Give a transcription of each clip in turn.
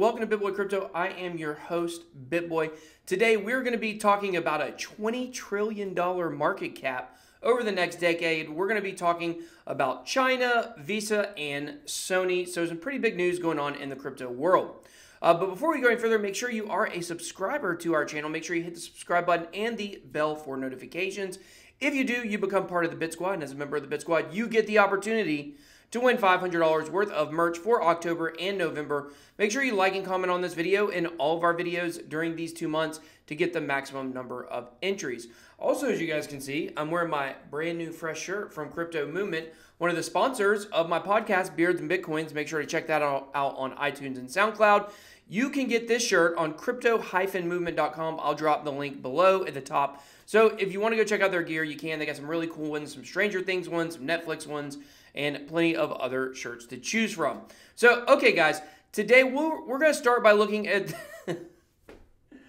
welcome to BitBoy Crypto. I am your host, BitBoy. Today, we're going to be talking about a $20 trillion market cap over the next decade. We're going to be talking about China, Visa, and Sony. So some pretty big news going on in the crypto world. But before we go any further, make sure you are a subscriber to our channel. Make sure you hit the subscribe button and the bell for notifications. If you do, you become part of the Bit Squad, and as a member of the Bit Squad, you get the opportunity to win $500 worth of merch for October and November. Make sure you like and comment on this video and all of our videos during these 2 months to get the maximum number of entries. Also, as you guys can see, I'm wearing my brand new fresh shirt from Crypto Movement, one of the sponsors of my podcast, Beards and Bitcoins. Make sure to check that out on iTunes and SoundCloud. You can get this shirt on crypto-movement.com. I'll drop the link below at the top. So if you want to go check out their gear, you can. They got some really cool ones, some Stranger Things ones, some Netflix ones, and plenty of other shirts to choose from. So, okay, guys, today we're going to start by looking at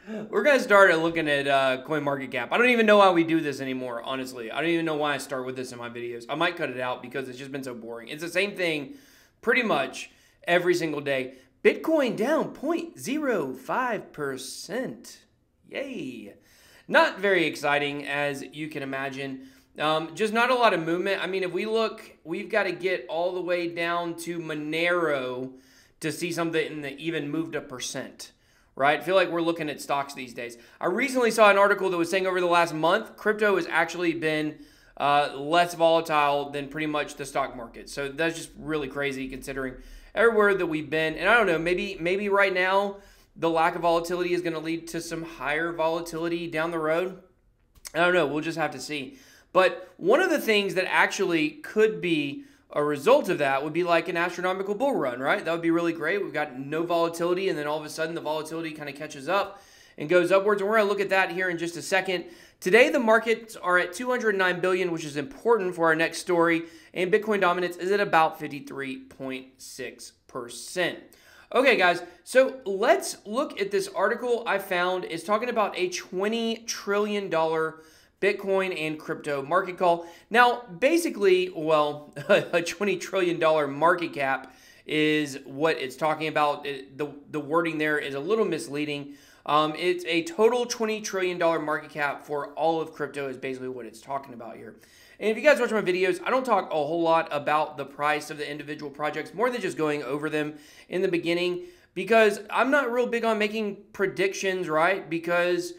CoinMarketCap. I don't even know why we do this anymore, honestly. I don't even know why I start with this in my videos. I might cut it out because it's just been so boring. It's the same thing pretty much every single day. Bitcoin down 0.05%. Yay. Not very exciting, as you can imagine. Just not a lot of movement. I mean, if we look, we've got to get all the way down to Monero to see something that even moved a percent, right? I feel like we're looking at stocks these days. I recently saw an article that was saying over the last month, crypto has actually been less volatile than pretty much the stock market. So that's just really crazy considering everywhere that we've been. And I don't know, maybe right now the lack of volatility is going to lead to some higher volatility down the road. I don't know. We'll just have to see. But one of the things that actually could be a result of that would be like an astronomical bull run, right? That would be really great. We've got no volatility, and then all of a sudden the volatility kind of catches up and goes upwards. And we're going to look at that here in just a second. Today, the markets are at 209 billion, which is important for our next story. And Bitcoin dominance is at about 53.6%. Okay, guys, so let's look at this article I found. It's talking about a $20 trillion Bitcoin and crypto market call. Now, basically, well, a $20 trillion market cap is what it's talking about. The wording there is a little misleading. It's a total $20 trillion market cap for all of crypto is basically what it's talking about here. And if you guys watch my videos, I don't talk a whole lot about the price of the individual projects, more than just going over them in the beginning, because I'm not real big on making predictions, right? Because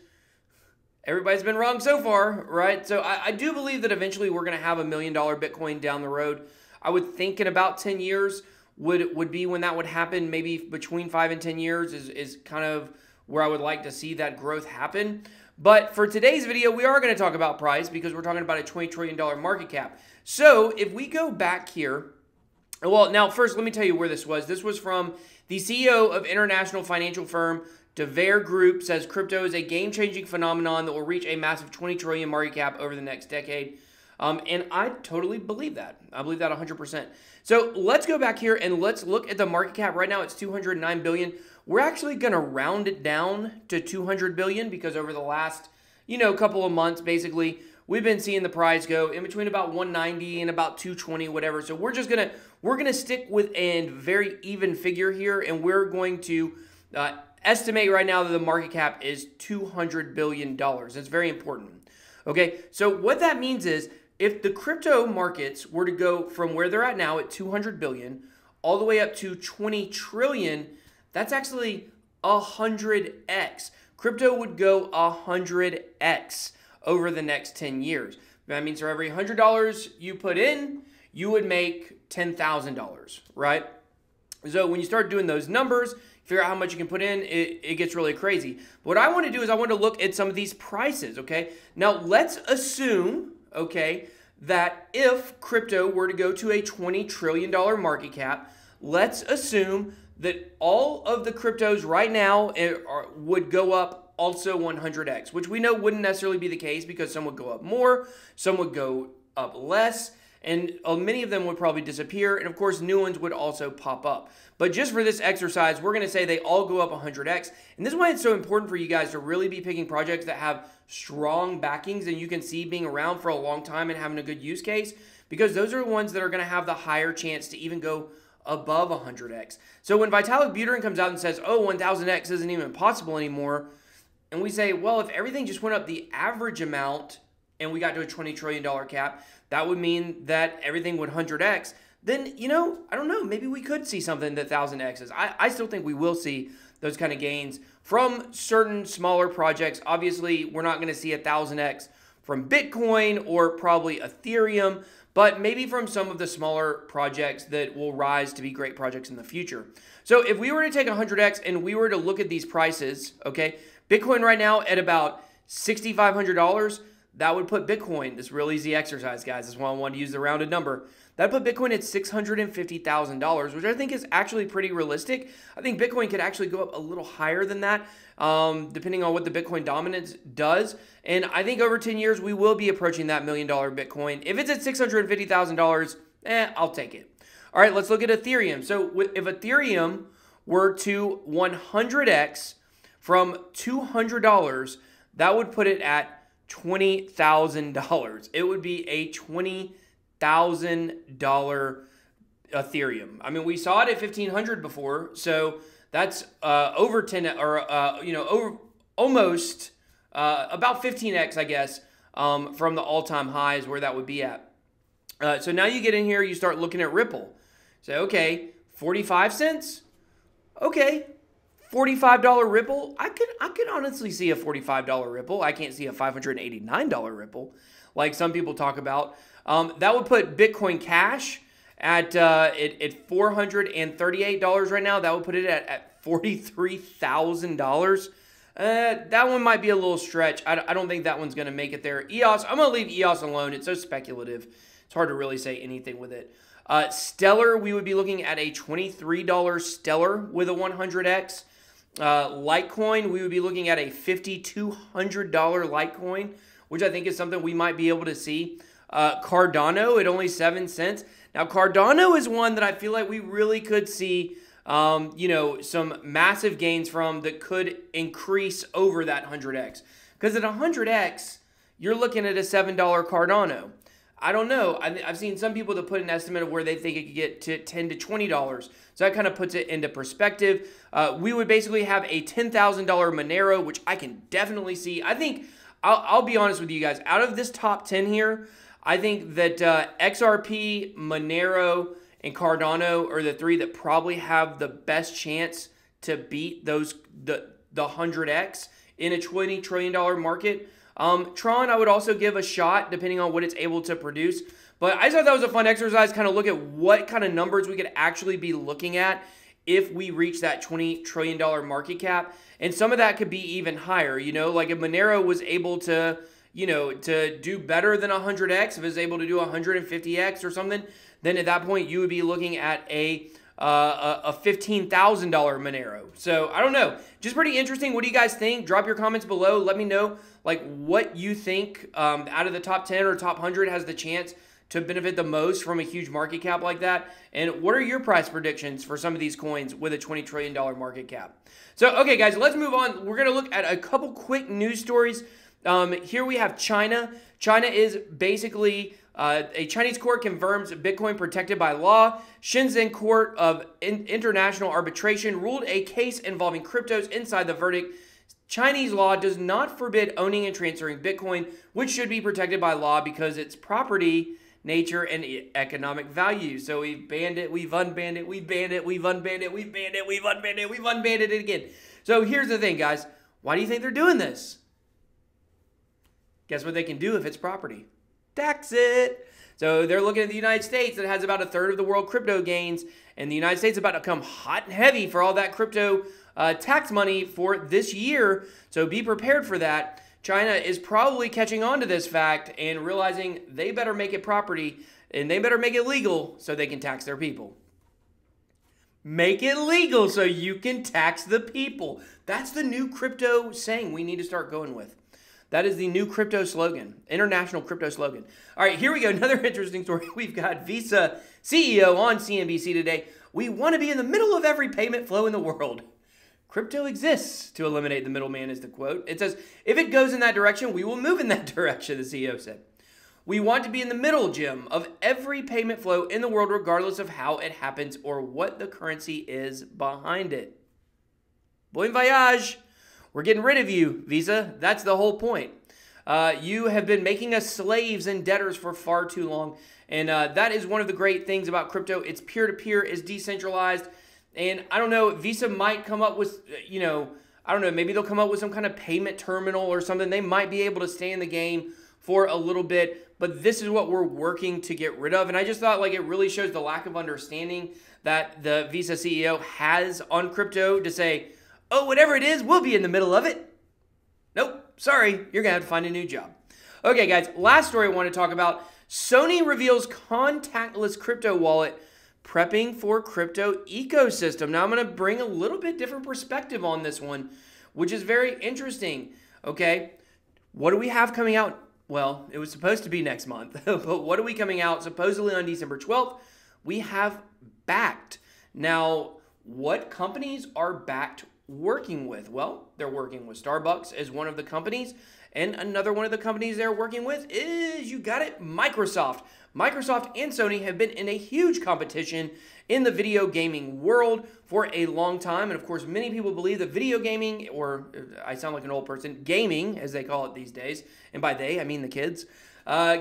everybody's been wrong so far, right? So I do believe that eventually we're going to have $1 million Bitcoin down the road. I would think in about 10 years would be when that would happen. Maybe between 5 and 10 years is kind of where I would like to see that growth happen. But for today's video, we are going to talk about price because we're talking about a $20 trillion market cap. So if we go back here, well, now first let me tell you where this was. This was from the CEO of international financial firm DeVere Group. Says crypto is a game-changing phenomenon that will reach a massive 20 trillion market cap over the next decade. And I totally believe that. I believe that 100%. So let's go back here and let's look at the market cap. Right now it's 209 billion. We're actually going to round it down to 200 billion because over the last, couple of months, basically, we've been seeing the price go in between about 190 and about 220, whatever. So we're going to stick with a very even figure here, and we're going to estimate right now that the market cap is $200 billion. That's very important. Okay, so what that means is if the crypto markets were to go from where they're at now at 200 billion all the way up to 20 trillion, that's actually 100x. Crypto would go 100x over the next 10 years. That means for every $100 you put in, you would make $10,000, right? So when you start doing those numbers, figure out how much you can put in, it gets really crazy. But what I want to do is I want to look at some of these prices, okay? Now, let's assume, okay, that if crypto were to go to a $20 trillion market cap, let's assume that all of the cryptos right now would go up also 100x, which we know wouldn't necessarily be the case because some would go up more, some would go up less, and many of them would probably disappear, and of course new ones would also pop up. But just for this exercise, we're going to say they all go up 100x, and this is why it's so important for you guys to really be picking projects that have strong backings and you can see being around for a long time and having a good use case, because those are the ones that are going to have the higher chance to even go above 100x. So when Vitalik Buterin comes out and says, oh, 1000x isn't even possible anymore, and we say, well, if everything just went up the average amount and we got to a $20 trillion cap, that would mean that everything would 100x. Then, you know, I don't know, maybe we could see something that 1000x is. I still think we will see those kind of gains from certain smaller projects. Obviously, we're not going to see 1000x from Bitcoin or probably Ethereum, but maybe from some of the smaller projects that will rise to be great projects in the future. So if we were to take 100x and we were to look at these prices, okay, Bitcoin right now at about $6,500, that would put Bitcoin, this real easy exercise, guys, that's why I wanted to use the rounded number, that put Bitcoin at $650,000, which I think is actually pretty realistic. I think Bitcoin could actually go up a little higher than that, depending on what the Bitcoin dominance does. And I think over 10 years, we will be approaching that $1 million Bitcoin. If it's at $650,000, I'll take it. All right, let's look at Ethereum. So if Ethereum were to 100x from $200, that would put it at $20,000. It would be a $20,000 Ethereum. I mean, we saw it at 1,500 before, so that's over 10 or over almost about 15x, I guess, from the all-time highs where that would be at. So now you get in here, you start looking at Ripple. Say, okay, 45 cents. Okay. $45 Ripple, I could honestly see a $45 Ripple. I can't see a $589 Ripple like some people talk about. That would put Bitcoin Cash at $438 right now. That would put it at $43,000. That one might be a little stretch. I don't think that one's going to make it there. EOS, I'm going to leave EOS alone. It's so speculative. It's hard to really say anything with it. Stellar, we would be looking at a $23 Stellar with a 100x. Litecoin, we would be looking at a $5,200 Litecoin, which I think is something we might be able to see. Cardano at only 7 cents. Now, Cardano is one that I feel like we really could see, some massive gains from that could increase over that 100x. Because at 100x, you're looking at a $7 Cardano. I don't know. I've seen some people that put an estimate of where they think it could get to $10 to $20. So that kind of puts it into perspective. We would basically have a $10,000 Monero, which I can definitely see. I think, I'll be honest with you guys, out of this top 10 here, I think that XRP, Monero, and Cardano are the three that probably have the best chance to beat the 100x in a $20 trillion market. Tron, I would also give a shot depending on what it's able to produce. But I just thought that was a fun exercise, kind of look at what kind of numbers we could actually be looking at if we reach that $20 trillion market cap. And some of that could be even higher, like if Monero was able to, to do better than 100x, if it was able to do 150x or something, then at that point you would be looking at a $15,000 Monero. So I don't know, just pretty interesting. What do you guys think? Drop your comments below. Let me know what you think out of the top 10 or top 100 has the chance to benefit the most from a huge market cap like that. And what are your price predictions for some of these coins with a $20 trillion market cap? So, okay, guys, let's move on. We're going to look at a couple quick news stories. Here we have China. China is basically a Chinese court confirms Bitcoin protected by law. Shenzhen Court of International Arbitration ruled a case involving cryptos inside the verdict. Chinese law does not forbid owning and transferring Bitcoin, which should be protected by law because it's property, nature, and economic value. So we've banned it, we've unbanned it, we've banned it, we've unbanned it, we've banned it, we've unbanned it, we've unbanned it again. So here's the thing, guys. Why do you think they're doing this? Guess what they can do if it's property? Tax it. So they're looking at the United States that has about 1/3 of the world crypto gains, and the United States is about to come hot and heavy for all that crypto tax money for this year. So be prepared for that. China is probably catching on to this fact and realizing they better make it property and they better make it legal so they can tax their people. Make it legal so you can tax the people. That's the new crypto saying we need to start going with. That is the new crypto slogan, international crypto slogan. All right, here we go. Another interesting story. We've got Visa CEO on CNBC today. We want to be in the middle of every payment flow in the world. Crypto exists to eliminate the middleman is the quote. It says, if it goes in that direction, we will move in that direction, the CEO said. We want to be in the middle, Jim, of every payment flow in the world, regardless of how it happens or what the currency is behind it. Bon voyage. We're getting rid of you, Visa. That's the whole point. You have been making us slaves and debtors for far too long. And that is one of the great things about crypto. It's peer-to-peer, it's decentralized. And I don't know, Visa might come up with, I don't know, maybe they'll come up with some kind of payment terminal or something. They might be able to stay in the game for a little bit, but this is what we're working to get rid of. And I just thought like it really shows the lack of understanding that the Visa CEO has on crypto to say, oh, whatever it is, we'll be in the middle of it. Nope, sorry, you're gonna have to find a new job. Okay, guys, last story I want to talk about. Sony reveals contactless crypto wallet prepping for crypto ecosystem. Now I'm gonna bring a little bit different perspective on this one, which is very interesting, okay? What do we have coming out? Well, it was supposed to be next month, but what are we coming out supposedly on December 12th? We have Bakkt. Now, what companies are Bakkt working with? Well, they're working with Starbucks as one of the companies, and another one of the companies they're working with is, you got it, Microsoft. Microsoft and Sony have been in a huge competition in the video gaming world for a long time. And of course, many people believe that video gaming, or I sound like an old person, gaming, as they call it these days, and by they, I mean the kids,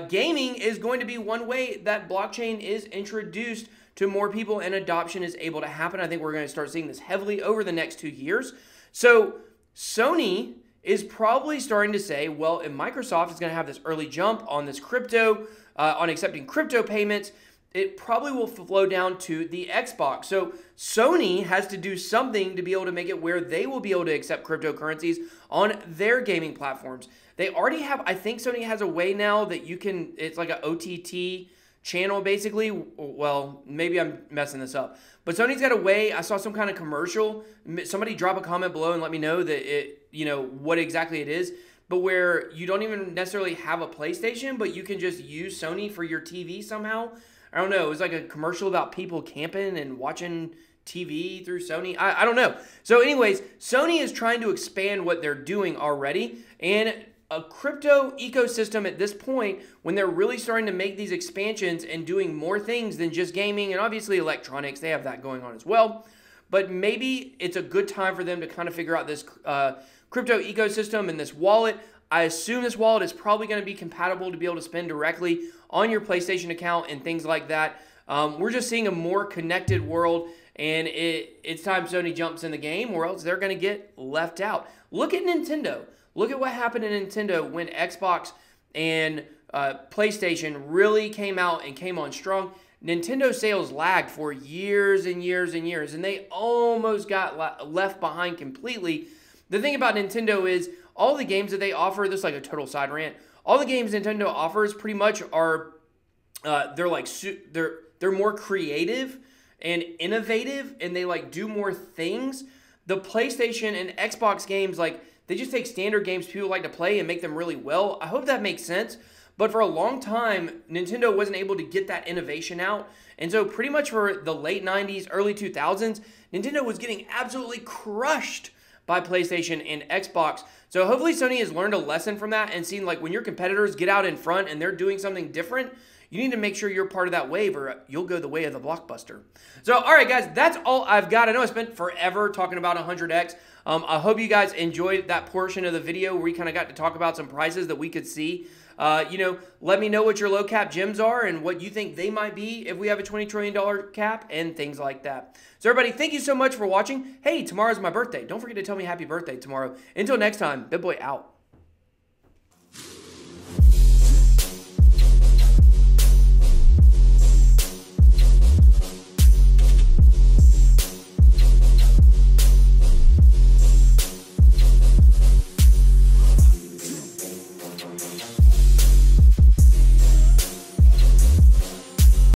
gaming is going to be one way that blockchain is introduced to more people and adoption is able to happen. I think we're going to start seeing this heavily over the next 2 years. So Sony is probably starting to say, well, if Microsoft is going to have this early jump on this crypto, on accepting crypto payments, it probably will flow down to the Xbox. So Sony has to do something to be able to make it where they will be able to accept cryptocurrencies on their gaming platforms. They already have, I think Sony has a way now that you can, it's like an OTT channel basically. Well, maybe I'm messing this up, but Sony's got a way. I saw some kind of commercial. Somebody drop a comment below and let me know that it, what exactly it is, but where you don't even necessarily have a PlayStation, but you can just use Sony for your TV somehow. I don't know. It was like a commercial about people camping and watching TV through Sony. I don't know. So anyways, Sony is trying to expand what they're doing already, and a crypto ecosystem at this point, when they're really starting to make these expansions and doing more things than just gaming, and obviously electronics, they have that going on as well. But maybe it's a good time for them to kind of figure out this crypto ecosystem and this wallet. I assume this wallet is probably going to be compatible to be able to spend directly on your PlayStation account and things like that. We're just seeing a more connected world, and it's time Sony jumps in the game, or else they're going to get left out. Look at Nintendo. Look at what happened in Nintendo when Xbox and PlayStation really came out and came on strong. Nintendo sales lagged for years and years and years, and they almost got left behind completely. The thing about Nintendo is all the games that they offer, this is like a total side rant, all the games Nintendo offers pretty much are, they're more creative and innovative, and they like do more things. The PlayStation and Xbox games, like, they just take standard games people like to play and make them really well. I hope that makes sense. But for a long time, Nintendo wasn't able to get that innovation out. And so pretty much for the late 90s, early 2000s, Nintendo was getting absolutely crushed by PlayStation and Xbox. So hopefully Sony has learned a lesson from that and seen, like, when your competitors get out in front and they're doing something different, you need to make sure you're part of that wave, or you'll go the way of the blockbuster. So, all right, guys, that's all I've got. I know I spent forever talking about 100X. I hope you guys enjoyed that portion of the video where we kind of got to talk about some prices that we could see. Let me know what your low cap gems are and what you think they might be if we have a $20 trillion cap and things like that. So, everybody, thank you so much for watching. Hey, tomorrow's my birthday. Don't forget to tell me happy birthday tomorrow. Until next time, BitBoy out.